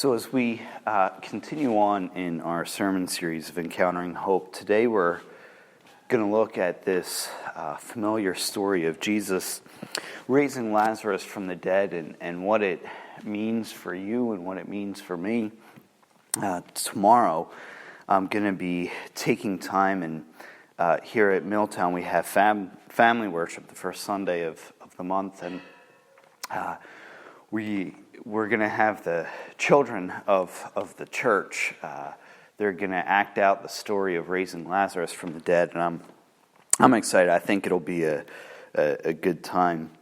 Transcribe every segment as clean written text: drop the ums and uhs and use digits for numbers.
So as we continue on in our sermon series of Encountering Hope, today we're going to look at this familiar story of Jesus raising Lazarus from the dead and what it means for you and what it means for me. Tomorrow I'm going to be taking time, and here at Milltown we have family worship the first Sunday of the month, and we're going to have the children of the church. They're going to act out the story of raising Lazarus from the dead, and I'm excited. I think it'll be a good time.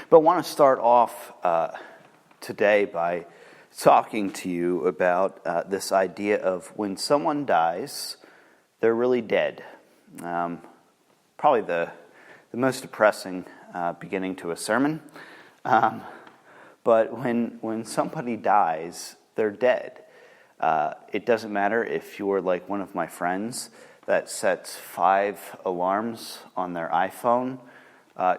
But I want to start off today by talking to you about this idea of when someone dies, they're really dead. Probably the most depressing beginning to a sermon. But when somebody dies, they're dead. It doesn't matter if you're like one of my friends that sets 5 alarms on their iPhone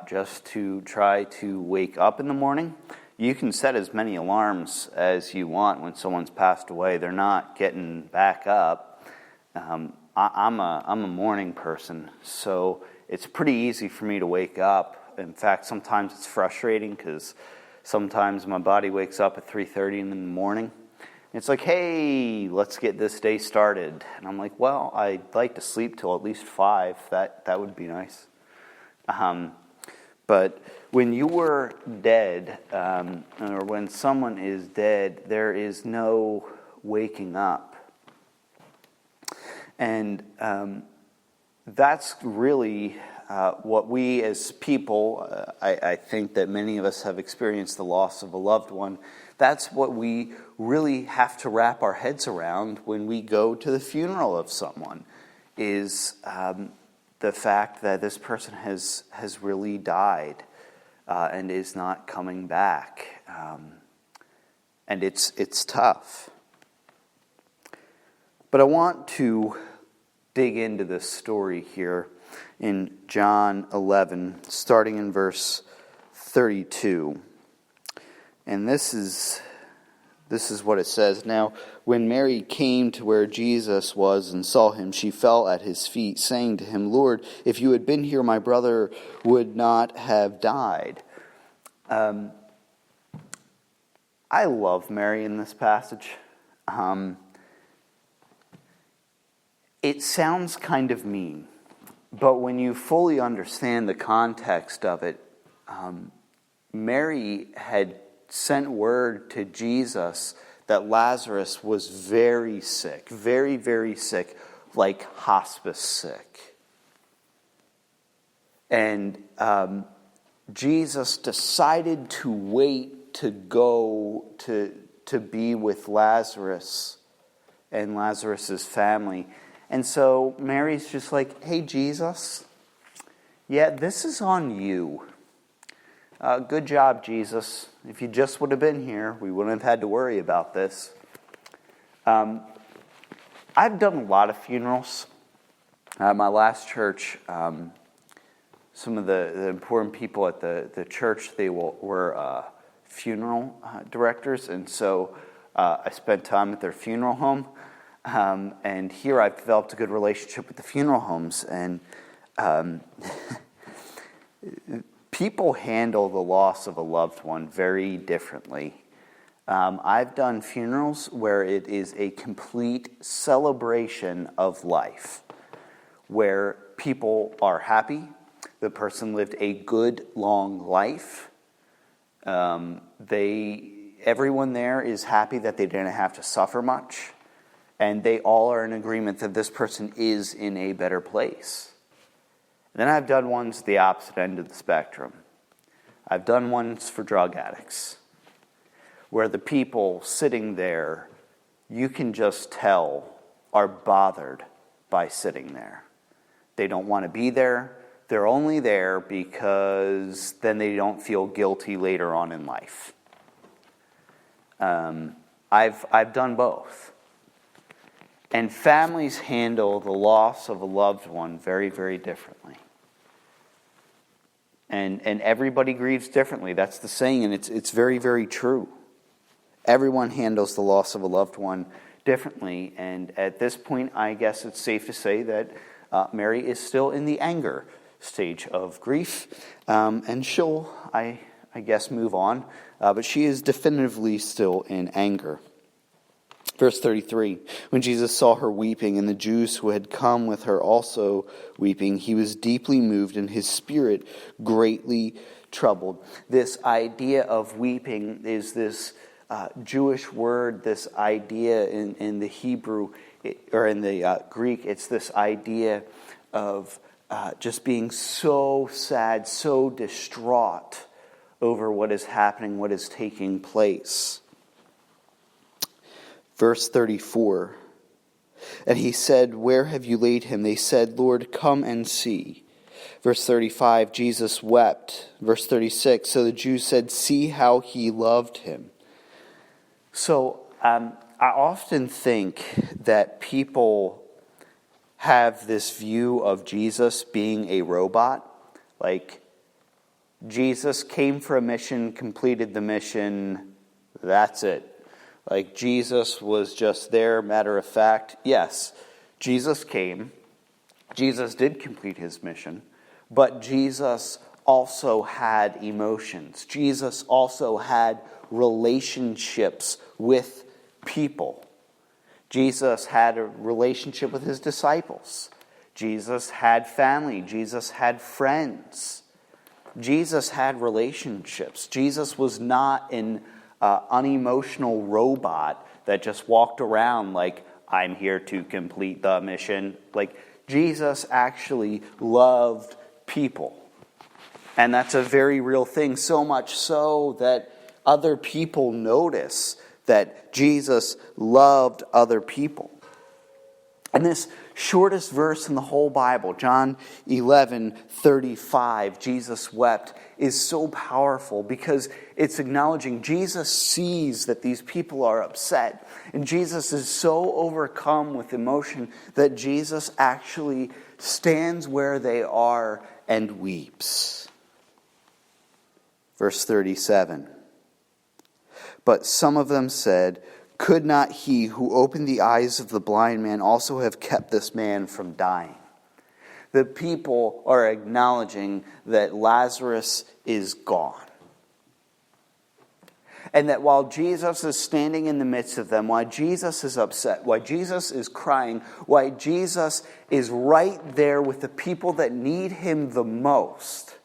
just to try to wake up in the morning. You can set as many alarms as you want when someone's passed away. They're not getting back up. I'm a morning person, so it's pretty easy for me to wake up. In fact, sometimes it's frustrating because sometimes my body wakes up at 3:30 in the morning. It's like, hey, let's get this day started. And I'm like, well, I'd like to sleep till at least 5. That would be nice. But when you were dead, or when someone is dead, there is no waking up. And that's really what we as people, I think that many of us have experienced the loss of a loved one. That's what we really have to wrap our heads around when we go to the funeral of someone, is the fact that this person has really died and is not coming back. And it's tough. But I want to dig into this story here in John 11, starting in verse 32. And this is what it says. Now, when Mary came to where Jesus was and saw him, she fell at his feet, saying to him, "Lord, if you had been here, my brother would not have died." I love Mary in this passage. It sounds kind of mean, but when you fully understand the context of it, Mary had sent word to Jesus that Lazarus was very sick, very, very sick, like hospice sick. And Jesus decided to wait to go to be with Lazarus and Lazarus's family. And so Mary's just like, hey, Jesus, yeah, this is on you. Good job, Jesus. If you just would have been here, we wouldn't have had to worry about this. I've done a lot of funerals. At my last church, some of the important people at the church, they were funeral directors, and so I spent time at their funeral home. And here I've developed a good relationship with the funeral homes, and people handle the loss of a loved one very differently. I've done funerals where it is a complete celebration of life, where people are happy, the person lived a good, long life. Everyone there is happy that they didn't have to suffer much. And they all are in agreement that this person is in a better place. And then I've done ones the opposite end of the spectrum. I've done ones for drug addicts, where the people sitting there, you can just tell, are bothered by sitting there. They don't want to be there. They're only there because then they don't feel guilty later on in life. I've done both. And families handle the loss of a loved one very, very differently. And everybody grieves differently. That's the saying, and it's very, very true. Everyone handles the loss of a loved one differently, and at this point, I guess it's safe to say that Mary is still in the anger stage of grief, and she'll, I guess, move on, but she is definitively still in anger. Verse 33, when Jesus saw her weeping, and the Jews who had come with her also weeping, he was deeply moved, and his spirit greatly troubled. This idea of weeping is this Jewish word, this idea in the Hebrew, or in the Greek, it's this idea of just being so sad, so distraught over what is happening, what is taking place. Verse 34, and he said, "Where have you laid him?" They said, "Lord, come and see." Verse 35, Jesus wept. Verse 36, so the Jews said, "See how he loved him." So I often think that people have this view of Jesus being a robot. Like, Jesus came for a mission, completed the mission, that's it. Like, Jesus was just there, matter of fact. Yes, Jesus came. Jesus did complete his mission. But Jesus also had emotions. Jesus also had relationships with people. Jesus had a relationship with his disciples. Jesus had family. Jesus had friends. Jesus had relationships. Jesus was not an unemotional robot that just walked around like, I'm here to complete the mission. Like, Jesus actually loved people. And that's a very real thing, so much so that other people notice that Jesus loved other people. And this shortest verse in the whole Bible, John 11:35, Jesus wept, is so powerful because it's acknowledging Jesus sees that these people are upset. And Jesus is so overcome with emotion that Jesus actually stands where they are and weeps. Verse 37, but some of them said, "Could not he who opened the eyes of the blind man also have kept this man from dying?" The people are acknowledging that Lazarus is gone. And that while Jesus is standing in the midst of them, while Jesus is upset, while Jesus is crying, while Jesus is right there with the people that need him the most,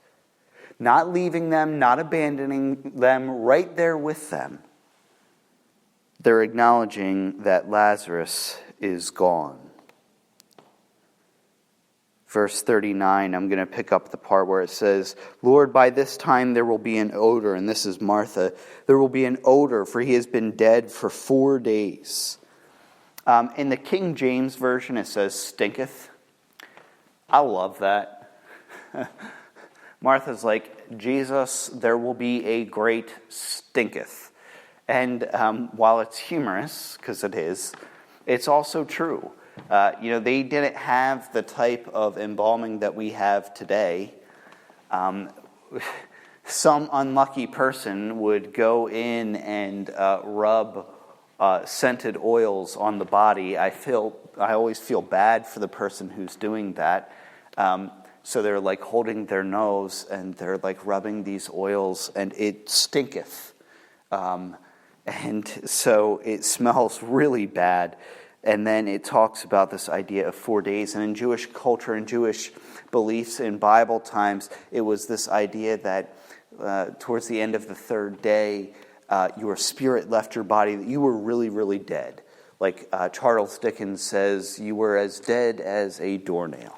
not leaving them, not abandoning them, right there with them, they're acknowledging that Lazarus is gone. Verse 39, I'm going to pick up the part where it says, "Lord, by this time there will be an odor," and this is Martha, "there will be an odor, for he has been dead for 4 days." In the King James Version, it says stinketh. I love that. Martha's like, Jesus, there will be a great stinketh. And while it's humorous, because it is, it's also true. They didn't have the type of embalming that we have today. Some unlucky person would go in and rub scented oils on the body. I always feel bad for the person who's doing that. So they're like holding their nose and they're like rubbing these oils, and it stinketh. And so it smells really bad. And then it talks about this idea of 4 days. And in Jewish culture and Jewish beliefs in Bible times, it was this idea that towards the end of the third day, your spirit left your body, that you were really, really dead. Like Charles Dickens says, you were as dead as a doornail.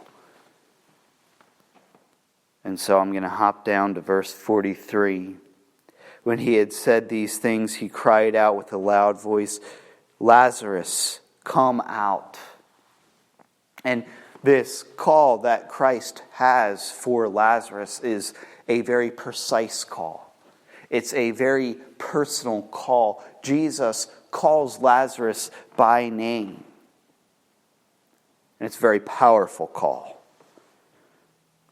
And so I'm going to hop down to verse 43. When he had said these things, he cried out with a loud voice, "Lazarus, come out." And this call that Christ has for Lazarus is a very precise call. It's a very personal call. Jesus calls Lazarus by name. And it's a very powerful call.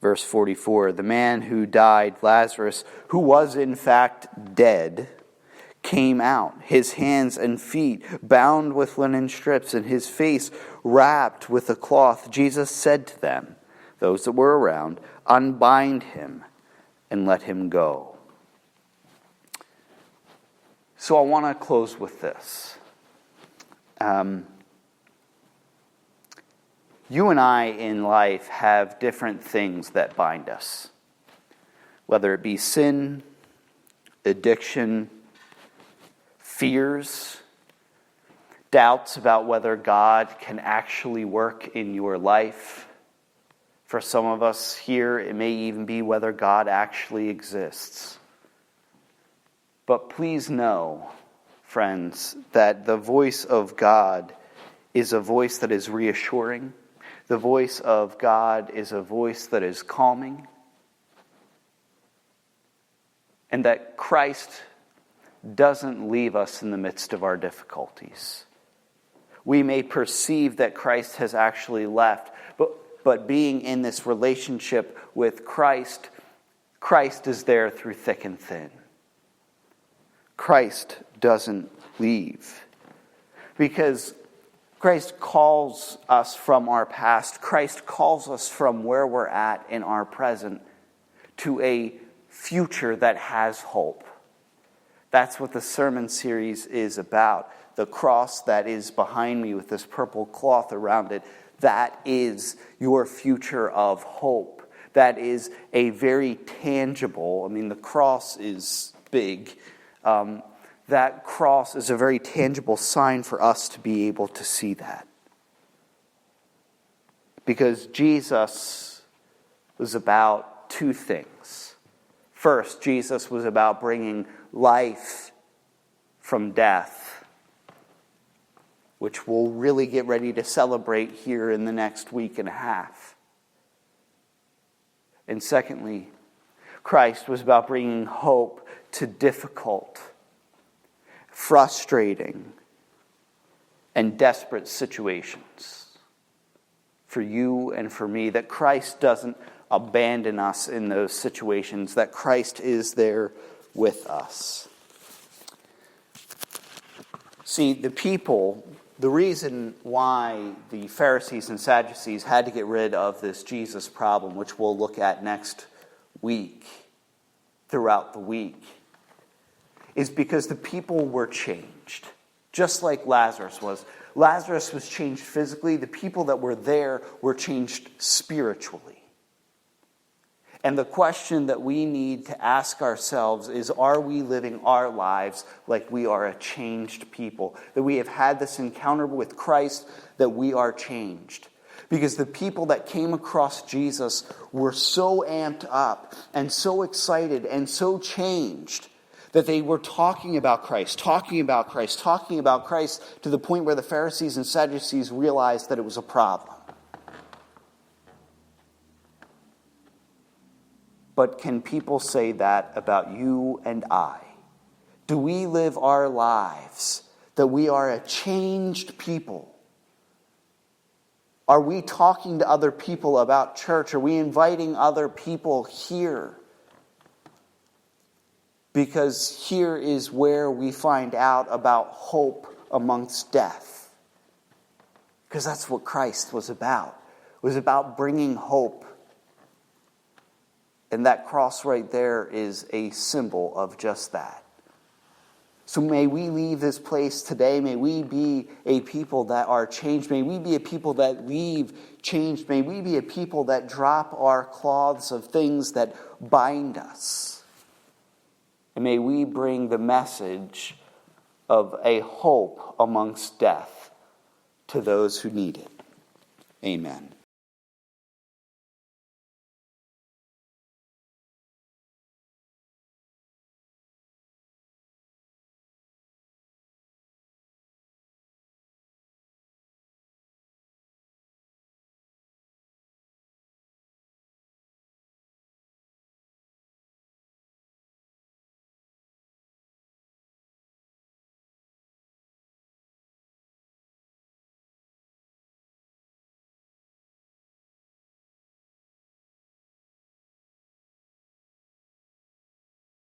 Verse 44, the man who died, Lazarus, who was in fact dead, came out, his hands and feet bound with linen strips, and his face wrapped with a cloth. Jesus said to them, those that were around, unbind him and let him go. So I want to close with this. You and I in life have different things that bind us, whether it be sin, addiction, fears, doubts about whether God can actually work in your life. For some of us here, it may even be whether God actually exists. But please know, friends, that the voice of God is a voice that is reassuring. The voice of God is a voice that is calming. And that Christ doesn't leave us in the midst of our difficulties. We may perceive that Christ has actually left, but being in this relationship with Christ, Christ is there through thick and thin. Christ doesn't leave. Because Christ calls us from our past. Christ calls us from where we're at in our present to a future that has hope. That's what the sermon series is about. The cross that is behind me with this purple cloth around it, that is your future of hope. That is a very tangible, the cross is big. That cross is a very tangible sign for us to be able to see that. Because Jesus was about two things. First, Jesus was about bringing life from death, which we'll really get ready to celebrate here in the next week and a half. And secondly, Christ was about bringing hope to difficult, frustrating, and desperate situations for you and for me, that Christ doesn't abandon us in those situations, that Christ is there with us. See, the reason why the Pharisees and Sadducees had to get rid of this Jesus problem, which we'll look at next week, throughout the week, is because the people were changed, just like Lazarus was. Lazarus was changed physically. The people that were there were changed spiritually. And the question that we need to ask ourselves is, are we living our lives like we are a changed people? That we have had this encounter with Christ, that we are changed. Because the people that came across Jesus were so amped up and so excited and so changed that they were talking about Christ to the point where the Pharisees and Sadducees realized that it was a problem. But can people say that about you and I? Do we live our lives that we are a changed people? Are we talking to other people about church? Are we inviting other people here? Because here is where we find out about hope amongst death. Because that's what Christ was about. It was about bringing hope. And that cross right there is a symbol of just that. So may we leave this place today. May we be a people that are changed. May we be a people that leave changed. May we be a people that drop our cloths of things that bind us. And may we bring the message of a hope amongst death to those who need it. Amen.